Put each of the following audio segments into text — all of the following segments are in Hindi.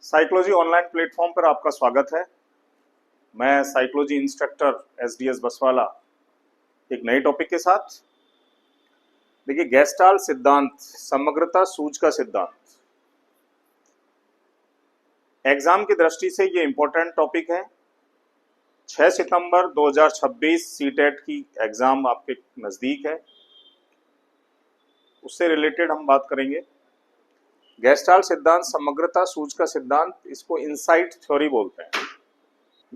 साइकोलॉजी ऑनलाइन प्लेटफॉर्म पर आपका स्वागत है। मैं साइकोलॉजी इंस्ट्रक्टर एसडीएस बसवाला एक नए टॉपिक के साथ। देखिए, गेस्टाल्ट सिद्धांत, समग्रता सूझ का सिद्धांत, एग्जाम की दृष्टि से ये इंपॉर्टेंट टॉपिक है। 6 सितंबर 2026 सीटेट की एग्जाम आपके नज़दीक है, उससे रिलेटेड हम बात करेंगे। गेस्टाल्ट सिद्धांत, समग्रता सूझ का सिद्धांत, इसको इनसाइट थ्योरी बोलते हैं।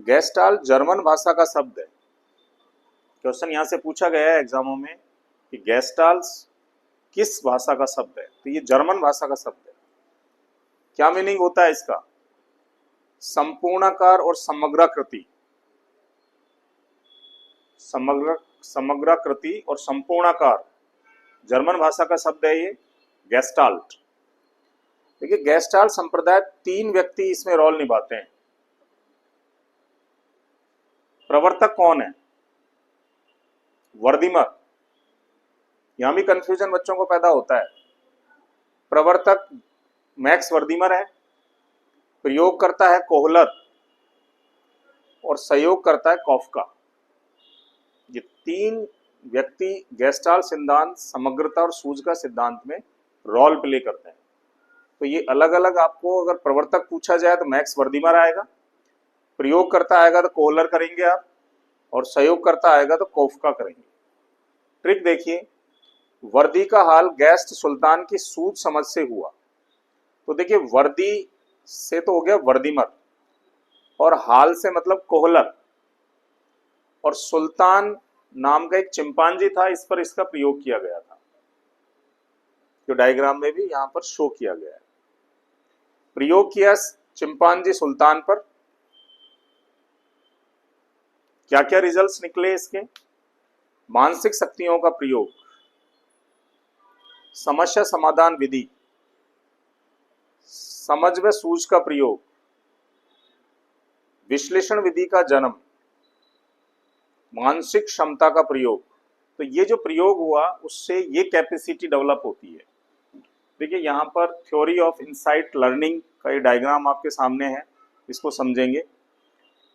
गेस्टाल्ट जर्मन भाषा का शब्द है। क्वेश्चन यहाँ से पूछा गया है एग्जामों में कि गेस्टाल्ट किस भाषा का शब्द है, तो ये जर्मन भाषा का शब्द है। क्या मीनिंग होता है इसका? संपूर्णाकार और समग्राकृति, समग्राकृति और संपूर्णाकार, जर्मन भाषा का शब्द है ये गेस्टाल्ट। देखिए, गेस्टाल्ट संप्रदाय 3 व्यक्ति इसमें रोल निभाते हैं। प्रवर्तक कौन है? वर्दीमर। यहां भी कंफ्यूजन बच्चों को पैदा होता है। प्रवर्तक मैक्स वर्दीमर है, प्रयोग करता है कोहलर और सहयोग करता है कॉफका। ये 3 व्यक्ति गेस्टाल्ट सिद्धांत, समग्रता और सूझ का सिद्धांत में रोल प्ले करते हैं। तो ये अलग अलग आपको, अगर प्रवर्तक पूछा जाए तो मैक्स वर्दीमर आएगा, प्रयोग करता आएगा तो कोहलर करेंगे आप, और सहयोग करता आएगा तो कॉफका करेंगे। ट्रिक देखिए, वर्दी का हाल गेस्ट सुल्तान की सूझ समझ से हुआ। तो देखिए, वर्दी से तो हो गया वर्दीमर, और हाल से मतलब कोहलर, और सुल्तान नाम का एक चिंपांजी था, इस पर इसका प्रयोग किया गया था, जो डायग्राम में भी यहां पर शो किया गया है। प्रयोग किया चिंपांजी सुल्तान पर। क्या क्या रिजल्ट्स निकले इसके? मानसिक शक्तियों का प्रयोग, समस्या समाधान विधि, समझ व सूझ का प्रयोग, विश्लेषण विधि का जन्म, मानसिक क्षमता का प्रयोग। तो ये जो प्रयोग हुआ उससे ये कैपेसिटी डेवलप होती है। देखिए, यहाँ पर थ्योरी ऑफ इनसाइट लर्निंग का ये डायग्राम आपके सामने है, इसको समझेंगे।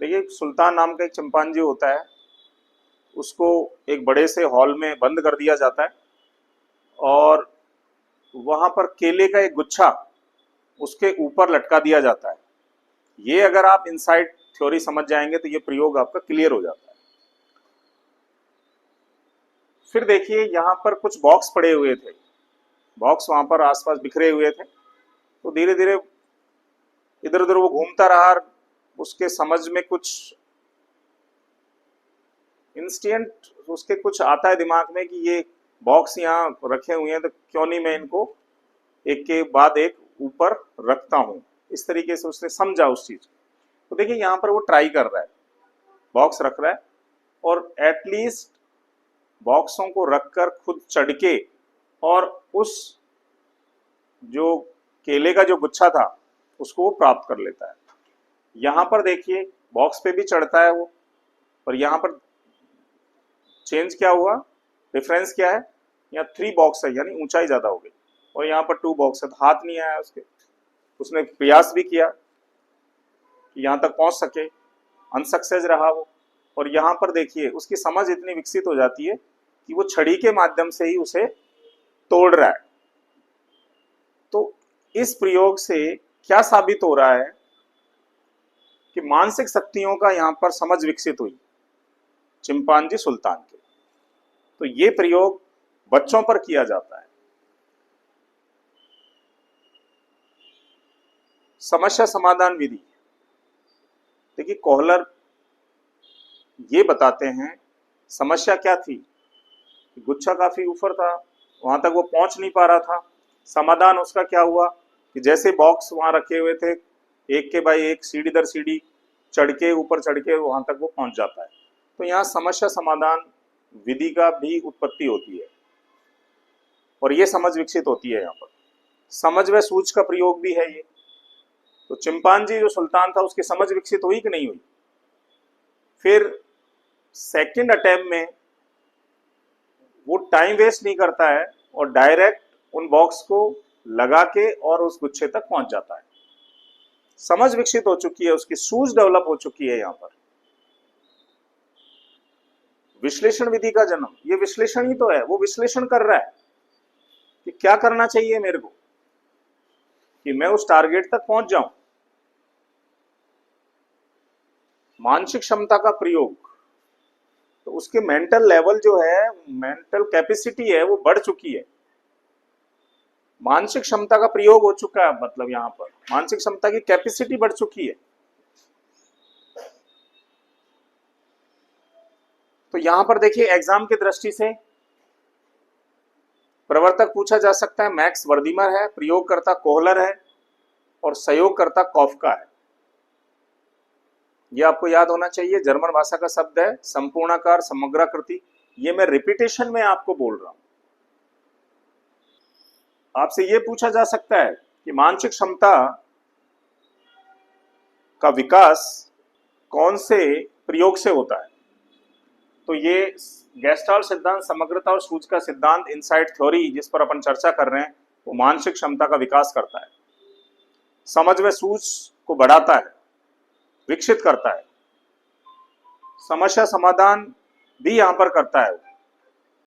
देखिए, सुल्तान नाम का एक चिंपांजी होता है, उसको एक बड़े से हॉल में बंद कर दिया जाता है, और वहां पर केले का एक गुच्छा उसके ऊपर लटका दिया जाता है। ये अगर आप इनसाइट थ्योरी समझ जाएंगे तो ये प्रयोग आपका क्लियर हो जाता है। फिर देखिए, यहाँ पर कुछ बॉक्स पड़े हुए थे, बॉक्स वहां पर आसपास बिखरे हुए थे। तो धीरे धीरे इधर उधर वो घूमता रहा, उसके समझ में कुछ इंस्टेंट उसके कुछ आता है दिमाग में कि ये बॉक्स यहाँ रखे हुए हैं, तो क्यों नहीं मैं इनको एक के बाद एक ऊपर रखता हूं। इस तरीके से उसने समझा उस चीज। तो देखिए, यहाँ पर वो ट्राई कर रहा है, बॉक्स रख रहा है, और एटलीस्ट बॉक्सों को रखकर खुद चढ़ के और उस जो केले का जो गुच्छा था उसको वो प्राप्त कर लेता है। यहां पर देखिए, बॉक्स पे भी चढ़ता है वो, और यहां पर चेंज क्या हुआ, डिफरेंस क्या है? यहाँ 3 बॉक्स है, यानी ऊंचाई ज्यादा हो गई, और यहाँ पर 2 बॉक्स है, तो हाथ नहीं आया उसके। उसने प्रयास भी किया कि यहां तक पहुंच सके, अनसक्सेस रहा वो। और यहाँ पर देखिए, उसकी समझ इतनी विकसित हो जाती है कि वो छड़ी के माध्यम से ही उसे तोड़ रहा है। तो इस प्रयोग से क्या साबित हो रहा है कि मानसिक शक्तियों का यहाँ पर समझ विकसित हुई चिंपांजी सुल्तान के। तो ये प्रयोग बच्चों पर किया जाता है। समस्या समाधान विधि, देखिए, कोहलर ये बताते हैं समस्या क्या थी। गुच्छा काफी ऊपर था, वहां तक वो पहुंच नहीं पा रहा था। समाधान उसका क्या हुआ कि जैसे बॉक्स वहां रखे हुए थे, एक के बाद एक, सीढ़ी दर सीढ़ी चढ़ के, ऊपर चढ़ के वहां तक वो पहुंच जाता है। तो यहाँ समस्या समाधान विधि का भी उत्पत्ति होती है, और ये समझ विकसित होती है। यहाँ पर समझ व सूझ का प्रयोग भी है ये। तो चिंपांजी जो सुल्तान था, उसकी समझ विकसित हुई कि नहीं हुई? फिर सेकंड अटेम्प्ट में वो टाइम वेस्ट नहीं करता है, और डायरेक्ट उन बॉक्स को लगा के और उस गुच्छे तक पहुंच जाता है। समझ विकसित हो चुकी है, उसकी सूझ डेवलप हो चुकी है। यहाँ पर विश्लेषण विधि का जन्म, ये विश्लेषण ही तो है, वो विश्लेषण कर रहा है कि क्या करना चाहिए मेरे को कि मैं उस टारगेट तक पहुंच जाऊं। मानसिक क्षमता का प्रयोग, तो उसके मेंटल लेवल जो है, मेंटल कैपेसिटी है, वो बढ़ चुकी है। मानसिक क्षमता का प्रयोग हो चुका है, मतलब यहां पर मानसिक क्षमता की कैपेसिटी बढ़ चुकी है। तो यहां पर देखिए एग्जाम की दृष्टि से प्रवर्तक पूछा जा सकता है, मैक्स वर्दीमर है, प्रयोगकर्ता कोहलर है और सहयोगकर्ता कॉफका है। ये आपको याद होना चाहिए, जर्मन भाषा का शब्द है संपूर्णाकार समग्राकृति। ये मैं रिपीटेशन में आपको बोल रहा हूं। आपसे ये पूछा जा सकता है कि मानसिक क्षमता का विकास कौन से प्रयोग से होता है। तो ये गेस्टाल्ट सिद्धांत, समग्रता और सूझ का सिद्धांत, इनसाइट थ्योरी जिस पर अपन चर्चा कर रहे हैं, वो मानसिक क्षमता का विकास करता है, समझ व सूझ को बढ़ाता है, विकसित करता है, समस्या समाधान भी यहां पर करता है।